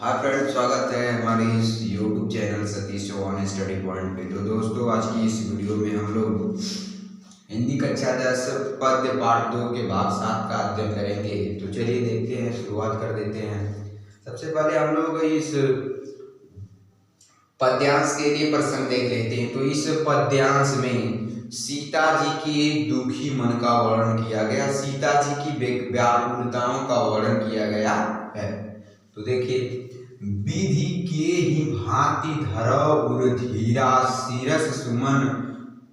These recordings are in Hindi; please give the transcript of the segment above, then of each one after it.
हाँ फ्रेंड, स्वागत है हमारे इस YouTube channel Satish Chauhan study point पे। तो दोस्तों, आज की इस वीडियो में हम लोग हिंदी कक्षा 10 पद्य पाठ 2 के भाग 7 का अध्ययन करेंगे। तो चलिए देखते हैं, शुरुआत कर देते हैं। सबसे पहले हम लोग इस पद्यांश के लिए प्रसंग देख लेते हैं। तो इस पद्यांश में सीता जी की एक दुखी मन का वर्णन किया गया, सीता जी की व्याकुलताओं का वर्णन किया गया है। तो देखिए, विधि के ही भांति धरौ उर धीरा, सिरस सुमन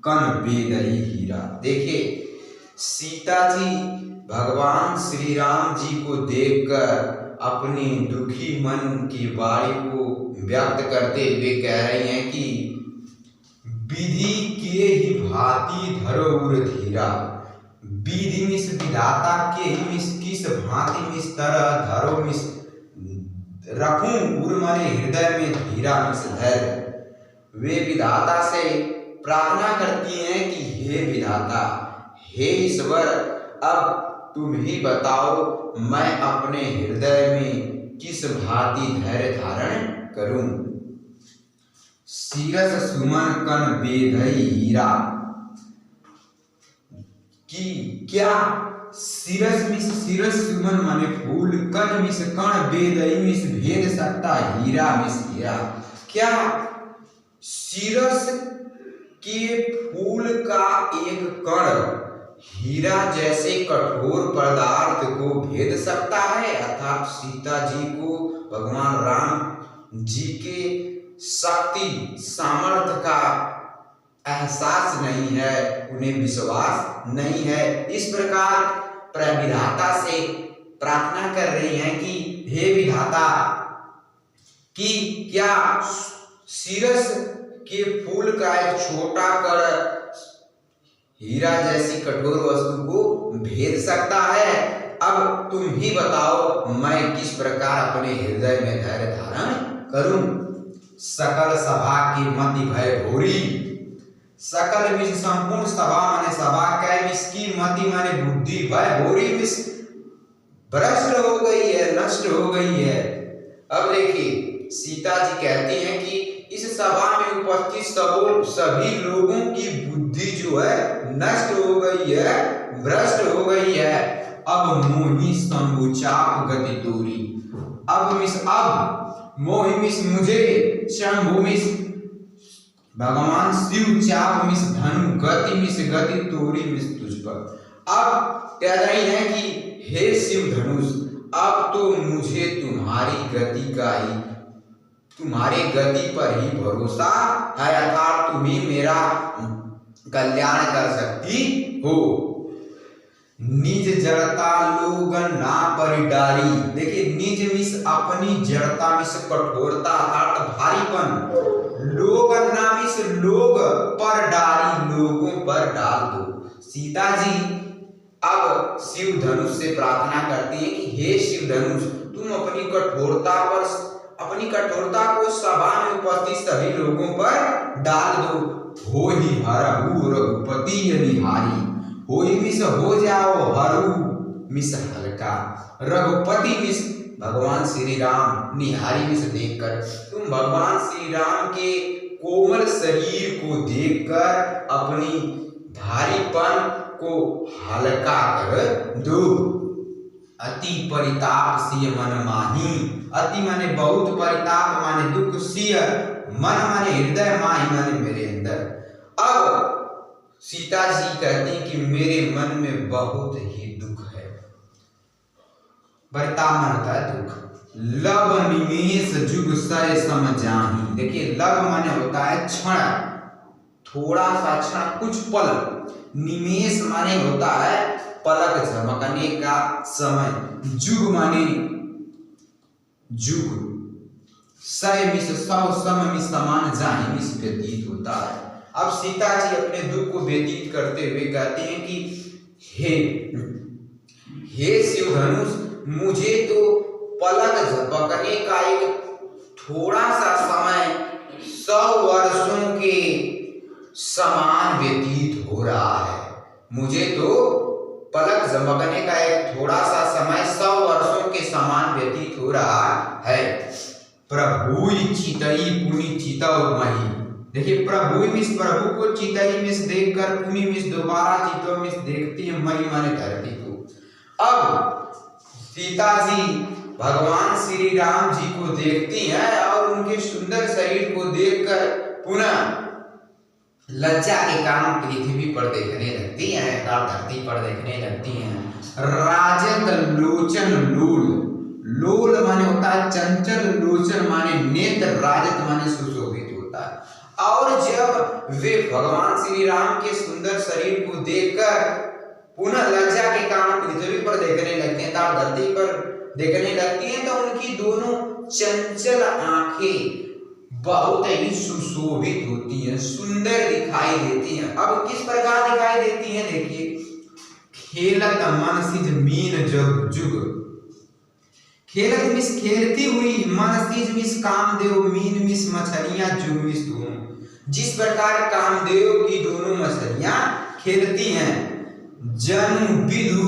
कन बेदई हीरा। देखिए, सीता जी भगवान श्री राम जी को देखकर अपनी दुखी मन की वाणी को व्यक्त करते हुए कह रही हैं कि विधि के ही भांति धरो उर धीरा। विधि मिस विधाता के ही मिस किस भांति मिस तरह धरो मिस रखूं उर माने हृदय में धीरा मिस धैर्य। वे विधाता से प्रार्थना करती हैं कि हे विधाता, हे ईश्वर, अब तुम ही बताओ मैं अपने हृदय में किस भांति धैर्य धारण करूं। सिरस सुमन कन बेधई हीरा, कि क्या सिरस सुमन माने फूल, कण मिस कण बेदई मिस भेद सकता हीरा मिस हीरा। क्या सिरस के फूल का एक कण हीरा जैसे कठोर पदार्थ को भेद सकता है? अर्थात सीता जी को भगवान राम जी के शक्ति सामर्थ्य का एहसास नहीं है, उन्हें विश्वास नहीं है। इस प्रकार विधाता से प्रार्थना कर रही हैं कि हे विधाता, कि क्या सिरस के फूल का एक छोटा कण हीरा जैसी कठोर वस्तु को भेद सकता है? अब तुम ही बताओ मैं किस प्रकार अपने हृदय में धैर्य धारण करूं। सकल सभा की मति भय भोरी, सकल मिस संपूर्ण सभा माने सभा कै मिस की मति माने बुद्धि भय भोरी मिस भ्रष्ट हो गई है, नष्ट हो गई है। अब देखिए, सीता जी कहती हैं कि इस सभा में उपस्थित सभी लोगों की बुद्धि जो है नष्ट हो गई है, भ्रष्ट हो गई है। अब मोहि शंभु चाप गति तोरी, अब मोहि मिस मुझे, शंभु मिस भगवान शिव, चाप मिस धनु, गति मिस गति तोरी मिस तुझ पर। अब कह रही है कि हे शिव धनुष, अब तो मुझे तुम्हारी गति पर ही भरोसा है, अर्थात तुम ही मेरा कल्याण कर सकती हो। निज जड़ता लोगन ना परिडारी। देखिए, निज मिस अपनी जड़ता मिस कठोरता अर्थात भारीपन, लोगन ना मिस लोग पर डारी, लोगों पर डाल दो। सीता जी अब शिव धनुष से प्रार्थना करती है कि हे शिव धनुष, तुम अपनी कठोरता को सभा में उपस्थित सभी लोगों पर डाल दो। हो ही हरहु रघुपति निहारी, हो ही मिस हो जाओ हरू मिस हल्का, रघुपति मिस भगवान श्री राम, निहारी मिस देखकर तुम भगवान श्री राम के कोमल शरीर को देखकर अपनी भारीपन को हल्का कर दो। अति परिताप सिय मन माही, अति माने बहुत, परिताप माने दुख, सिय मन माने हृदय, माही माने मेरे अंदर। अब सीता जी कहती हैं कि मेरे मन में बहुत ही दुख है। परिताप होता है दुख। लब निमेष जुग सय समझाही। देखिए, लब माने होता है क्षण, थोड़ा सा क्षण, कुछ पल। निमेष माने होता है पलक झपकने का समय। जुग माने जुग, सय मिस सौ, सम मिस समान, जाहि मिस व्यतीत होता है। अब सीता जी अपने दुख को व्यतीत करते हुए कहती हैं कि हे शिव धनुष, मुझे तो पलक झपकने का एक थोड़ा सा समय 100 वर्षों के समान व्यतीत हो रहा है। मुझे तो पलक झपकने का एक थोड़ा सा समय 100 वर्षों के समान व्यतीत हो रहा है। प्रभुई चितई पुनि चितौ मही। देखिए प्रभुई मिस प्रभु को चितई मिस देखकर पुनि मिस दोबारा चितौ मिस देखती है मई माने धरती को। अब सीता जी भगवान श्री राम जी को देखती हैं और उनके सुंदर शरीर को देखकर पुनः लज्जा के कारण पृथ्वी पर देखने लगती हैं, धरती पर देखने लगती हैं। राजत लोचन लोल, लोल माने होता है चंचल, लोचन माने नेत्र, राजत माने सुशोभित होता है। और जब वे भगवान श्री राम के सुंदर शरीर को देखकर पुनः लज्जा के कारण पृथ्वी पर देखने लगते हैं, धरती पर देखने लगती हैं, तो उनकी दोनों चंचल आंखें बहुत ही सुशोभित होती हैं, सुंदर दिखाई देती हैं। अब किस प्रकार दिखाई देती हैं देखिए, खेलत मनसिज मीन जग जुग, खेलत मिस खेलती हुई, मनसिज मिस कामदेव, मीन मिस मछलियां, जुग मिस दोनों। जिस प्रकार कामदेव की दोनों मछलियां खेलती हैं, जनु विदु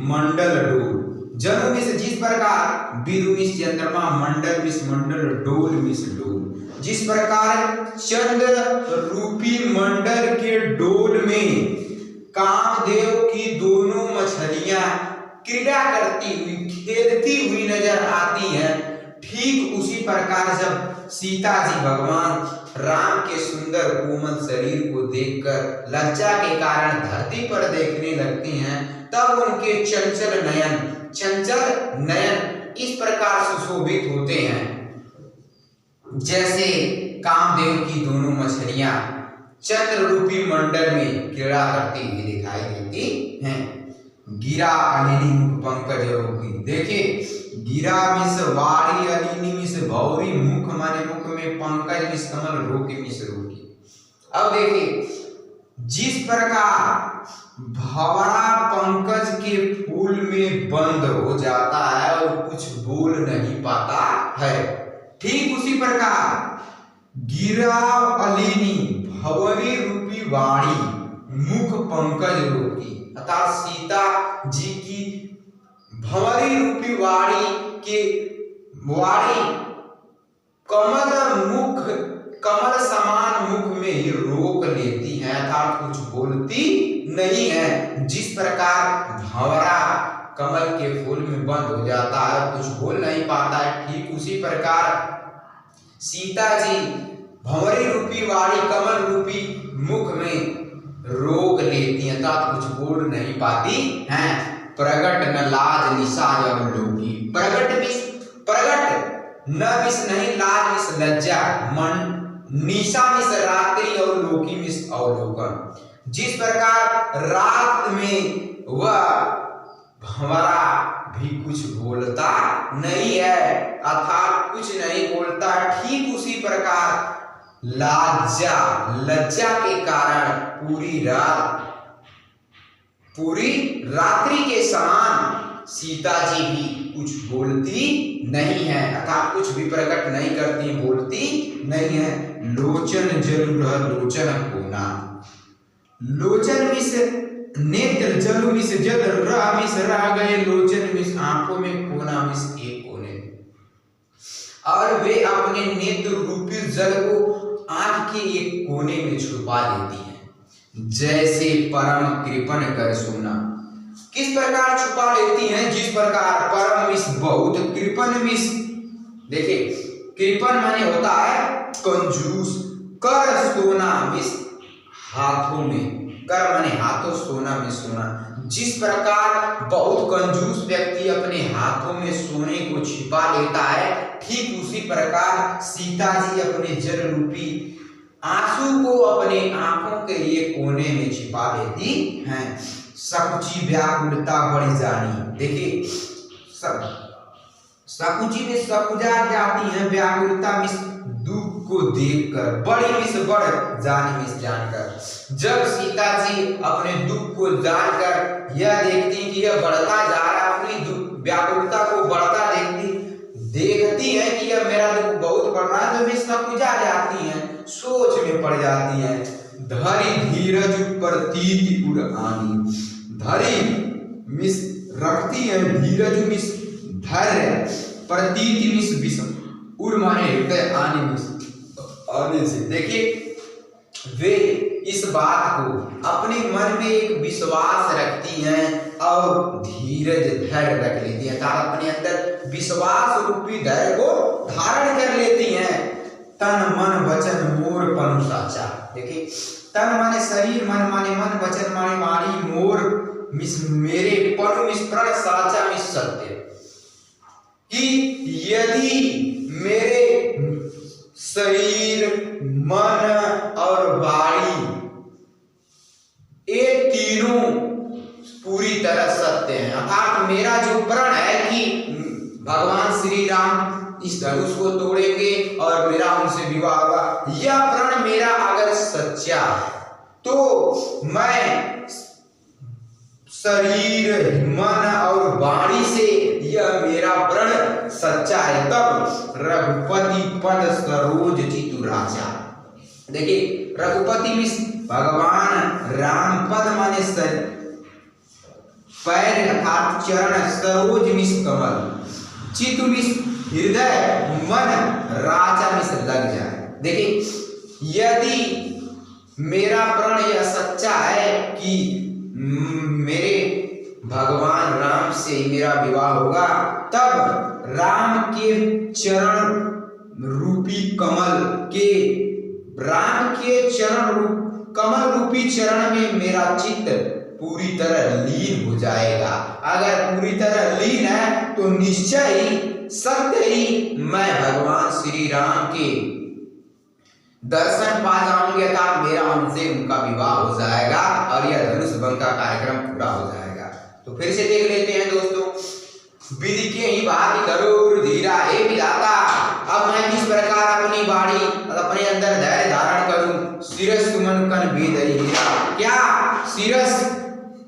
मंडल डोल, जनु मिस जिस प्रकार, विदु मिस चंद्रमा, मंडल मिस मंडल, डोल मिस डोल। जिस प्रकार चंद्र रूपी मंडल के डोल में कामदेव की दोनों मछलियां क्रीड़ा करती हुई, खेलती हुई नजर आती हैं, ठीक उसी प्रकार जब सीता जी भगवान राम के सुंदर कोमल शरीर को देखकर लज्जा के कारण धरती पर देखने लगती हैं, तब उनके चंचल नयन इस प्रकार सुशोभित होते हैं जैसे कामदेव की दोनों मछलियां चंद्र रूपी मंडल में क्रीड़ा करती हुई दिखाई देती हैं। गिरा अलिनी मुख पंकज रोगी, देखिए गिरा मिस वारी, अलिनी मिस भौरी, मुख माने मुख में, पंकज मिस कमल, रोकी मिस रोकी। अब देखिए जिस प्रकार भंवरा पंकज के फूल में बंद हो जाता है और कुछ बोल नहीं पाता है, ठीक उसी प्रकार गिरा अलिनी भंवरी रूपी वाणी, मुख पंकज रोकी, अर्थात सीता जी की भंवरी रूपी वाणी के वाणी कमल मुख, कमल समान मुख में ही रोक लेती है, अर्थात कुछ बोलती नहीं है। जिस प्रकार भंवरा कमल के फूल में बंद हो जाता है, कुछ बोल नहीं पाता है, ठीक उसी प्रकार सीता जी भंवरी रूपी वाणी कमल रूपी मुख में रोक लेती हैं, अर्थात कुछ बोल नहीं पाती हैं। प्रगट न लाज निशा अवलोकी, प्रगट न मिस नहीं, लाज मिस लज्जा, मन निशा मिस रात्रि और लोकी मिस अवलोकन। जिस प्रकार रात में वह भंवरा भी कुछ बोलता नहीं है, अर्थात कुछ नहीं बोलता, ठीक उसी प्रकार लज्जा के कारण पूरी रात्रि के समान सीता जी भी कुछ बोलती नहीं है, अर्थात कुछ भी प्रकट नहीं करती, बोलती नहीं है। लोचन जलुरह लोचन कोना, लोचन मिस नेत्र, जलु मिस जल, रह मिस रह गए, लोचन मिस आंखों में, कोना मिस एक कोने में। और वे अपने नेत्र रूपी जल को आंख के एक कोने में छुपा लेती हैं, जैसे परम कृपण कर सोना। किस प्रकार छुपा लेती हैं, जिस प्रकार परम मिस बहुत, कृपण मिस, देखिए कृपण माने होता है कंजूस, कर सोना मिस हाथों में, कर माने हाथों, सोना में सोना। जिस प्रकार बहुत कंजूस व्यक्ति अपने हाथों में सोने को छिपा लेता है, ठीक उसी प्रकार सीता जी अपने जल रूपी आंसू को अपने आंखों के एक कोने में छिपा लेती हैं। सकुची व्याकुलता बढ़ जानी, देखिए सकुची में सकुजा जाती है, व्याकुलता मिस दुख को देखकर, बड़ी मिस बढ़ जानी मिस जानकर। जब सीता जी अपने दुख को जानकर यह देखती कि यह बढ़ता जा रहा, अपनी दुख व्याकुलता को बढ़ता देखती है कि यह मेरा दुख बहुत बढ़ रहा है, तो मिस सकुजा जाती हैं, सोच में पड़ जाती हैं। धरी धीरज प्रतीति उड़ आनी, धरी मिस रखती है, धीरज मिस धैर्य, प्रतीति मिस उर माने हृदय आने से। देखिए वे इस बात को अपने मन में एक विश्वास रखती हैं और धीरज धैर्य रख लेती हैं, अर्थात अपने अंदर विश्वास रूपी धैर्य को धारण कर लेती हैं। तन मन वचन मोर पनु साचा। देखिए तन माने शरीर, मन माने मन, वचन माने वाणी, मोर मिस मेरे, पनु मिस प्रण, साचा मिस सत्य। कि यदि मेरे शरीर, मन और वाणी ये तीनों पूरी तरह सत्य हैं, अर्थात मेरा जो प्रण है कि भगवान श्री राम इस धनुष को तोड़ेंगे और मेरा उनसे विवाह होगा, यह प्रण मेरा अगर सच्चा है तो मैं शरीर, मन और वाणी से यह मेरा प्रण सच्चा है, तब रघुपति पद सरोज चितु राजा। देखिए रघुपति मिस भगवान राम, पद माने पैर अर्थात चरण, सरोज मिस कमल, चितु मिस हृदय, मन, राजा मिस लग जाए। देखिए यदि मेरा प्रण यह सच्चा है कि मेरे भगवान राम से मेरा विवाह होगा, तब राम के चरण रूपी कमल के, राम के कमल रूपी चरण में मेरा चित्त पूरी तरह लीन हो जाएगा। अगर पूरी तरह लीन है तो निश्चय ही सत्य ही मैं भगवान श्री राम के दर्शन पा जाऊंगे, अर्थात मेरा उनसे उनका विवाह हो जाएगा और यह धनुष भंग का कार्यक्रम पूरा हो जाएगा। तो फिर से देख लेते हैं दोस्तों, विधि के ही बात करो धीरा हे विधाता। अब मैं किस प्रकार अपनी वाणी अपने अंदर धैर्य धारण करूं। शिरस सुमन कन भेद हीरा। क्या शिरस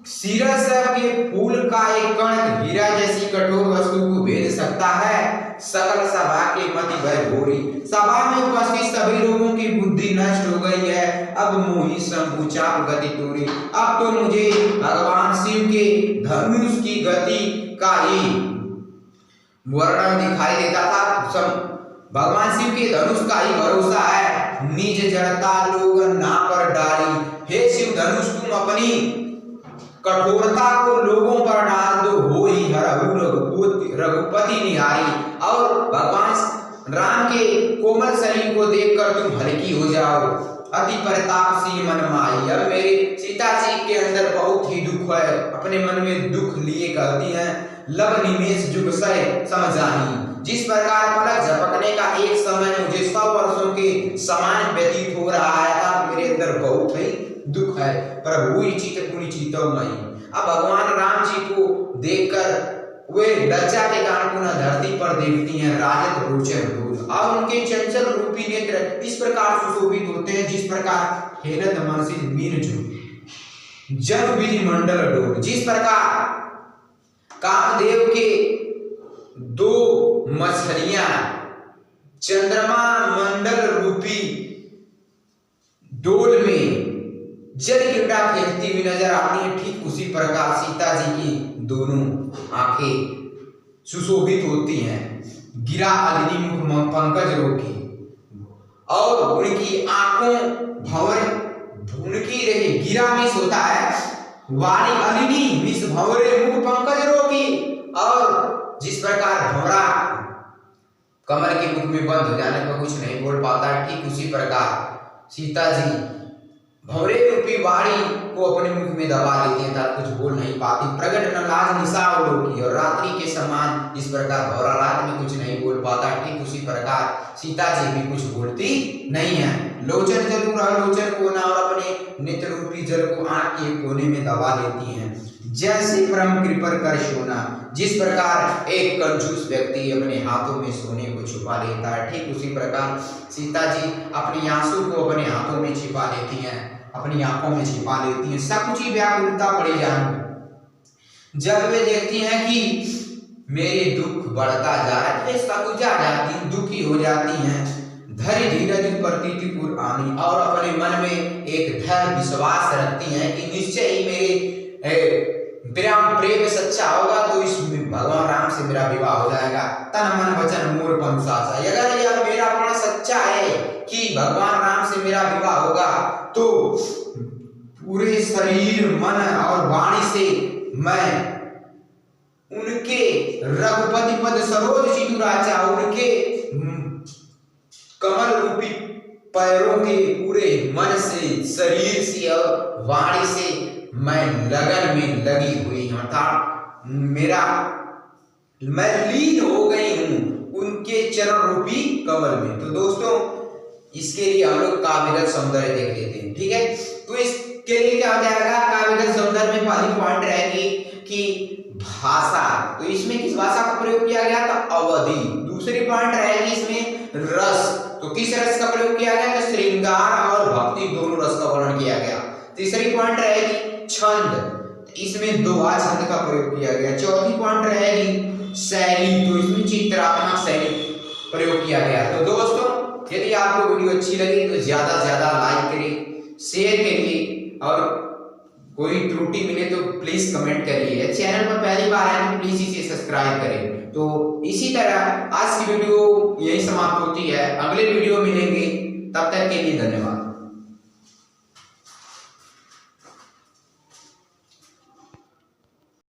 के फूल का एक कण हीरा जैसी कठोर वस्तु को भेद सकता है। सकल सभा के मति भय घोरी। सभा में उपस्थित सभी लोगों की बुद्धि नष्ट हो गई है। अब मोहि शंभु चाप गति तोरी। अब तो मुझे भगवान शिव के धनुष की गति का ही वर्णन दिखाई देता था। भगवान शिव के धनुष का ही भरोसा है। निज जड़ता लोग ना पर डाली। हे शिव धनुष तुम अपनी कठोरता को लोगों पर डाल दो, हो ही हरहु रघुपति निहारी। और भगवान राम के कोमल शरीर को देखकर तुम हल्की हो जाओ। अति प्रतापसी मन माही। अब मेरे सीता जी के अंदर बहुत ही दुख है, अपने मन में दुख लिए कहती हैं, लब निमेष जुग सह समझाही। जिस प्रकार पलक झपकने का एक समय मुझे 100 वर्षों के समान व्यतीत हो रहा है, तब मेरे अंदर बहुत ही दुख है। प्रभु चित पुनि चितौमयी। अब भगवान राम जी को देखकर वे लज्जा के कारण पुनः धरती पर देखती हैं। राजत रोचन रोज और उनके चंचल रूपी नेत्र इस प्रकार सुशोभित होते हैं जिस प्रकार हेरत मनसी मीन जो जन विधि मंडल डोर। जिस प्रकार कामदेव के 2 मछलियां चंद्रमा मंडल रूपी डोल में जल क्रीड़ा खेलती हुई नजर आती है, ठीक उसी प्रकार सीता जी की दोनों आंखें सुशोभित होती हैं। गिरा अलिनी मुख पंकज रोकी और उनकी आंखों भंवर भुनकी रही। गिरा मिस होता है वाणी, अलिनी मिस भंवरे मुख पंकज रोकी। और जिस प्रकार भंवरा कमल के मुख में बंद हो जाने पर कुछ नहीं बोल पाता, ठीक उसी प्रकार सीता जी भंवरे रूपी वाणी को अपने मुख में दबा लेती हैं, कुछ बोल नहीं पाती। प्रगट न लाज निशा अवलोकी। और रात्रि के समान इस प्रकार भंवरा रात में कुछ नहीं बोल पाता, ठीक उसी प्रकार सीता जी भी कुछ बोलती नहीं है। लोचन जरूर लोचन कोना और अपने नेत्र रूपी जल को आंख के कोने में दबा लेती हैं, जैसे परम कृपर कर सोना। जिस प्रकार एक कंजूस व्यक्ति अपने हाथों में सोने को छुपा लेता है, ठीक उसी प्रकार सीता जी अपनी आंसू को अपने हाथों में छिपा लेती हैं, अपनी आंखों में छिपा लेती हैं। सब कुछ ही व्याकुलता पड़ी जाए। जब वे देखती हैं कि मेरे दुख बढ़ता जा रहा है, सकुचा जाती, दुखी हो जाती हैं। धैर्य धीरज प्रतीति पुरानी और अपने मन में एक धैर्य विश्वास रखती हैं कि निश्चय ही मेरे प्रेम प्रेम सच्चा होगा तो इसमें भगवान राम से मेरा विवाह हो जाएगा। तन मन वचन मोर पंसाचा, अगर यह मेरा प्रण सच्चा है कि भगवान राम से मेरा विवाह होगा तो पूरे शरीर मन और वाणी से मैं उनके रघुपति पद सरोज चितुराचा, उनके कमल रूपी पैरों के पूरे मन से शरीर से और वाणी से मैं लगन में लगी हुई हूं, अर्थात मैं लीन हो गई हूं उनके चरण रूपी कमल में। तो दोस्तों इसके लिए हम लोग काव्यगत सौंदर्य देख लेते हैं, ठीक है। तो इसके लिए क्या हो जाएगा, काव्यगत सौंदर्य में पहली पॉइंट रहेगी कि भाषा, तो इसमें किस भाषा का प्रयोग किया गया था, अवधि। दूसरी पॉइंट रहेगी इसमें रस, तो किस रस का प्रयोग किया गया, तो श्रृंगार और भक्ति दोनों रस का वर्णन किया गया। तीसरी पॉइंट रहेगी छंद, इसमें दोहा छंद का प्रयोग किया गया। चौथी पॉइंट रहेगी शैली, तो इसमें चित्रात्मक शैली प्रयोग किया गया। तो दोस्तों यदि आपको वीडियो अच्छी लगी तो ज्यादा से ज्यादा लाइक करिए, शेयर करिए, और कोई त्रुटि मिले तो प्लीज कमेंट करिए। चैनल पर पहली बार आए तो प्लीज इसे सब्सक्राइब करें। तो इसी तरह आज की वीडियो यही समाप्त होती है, अगले वीडियो मिलेंगे, तब तक के लिए धन्यवाद।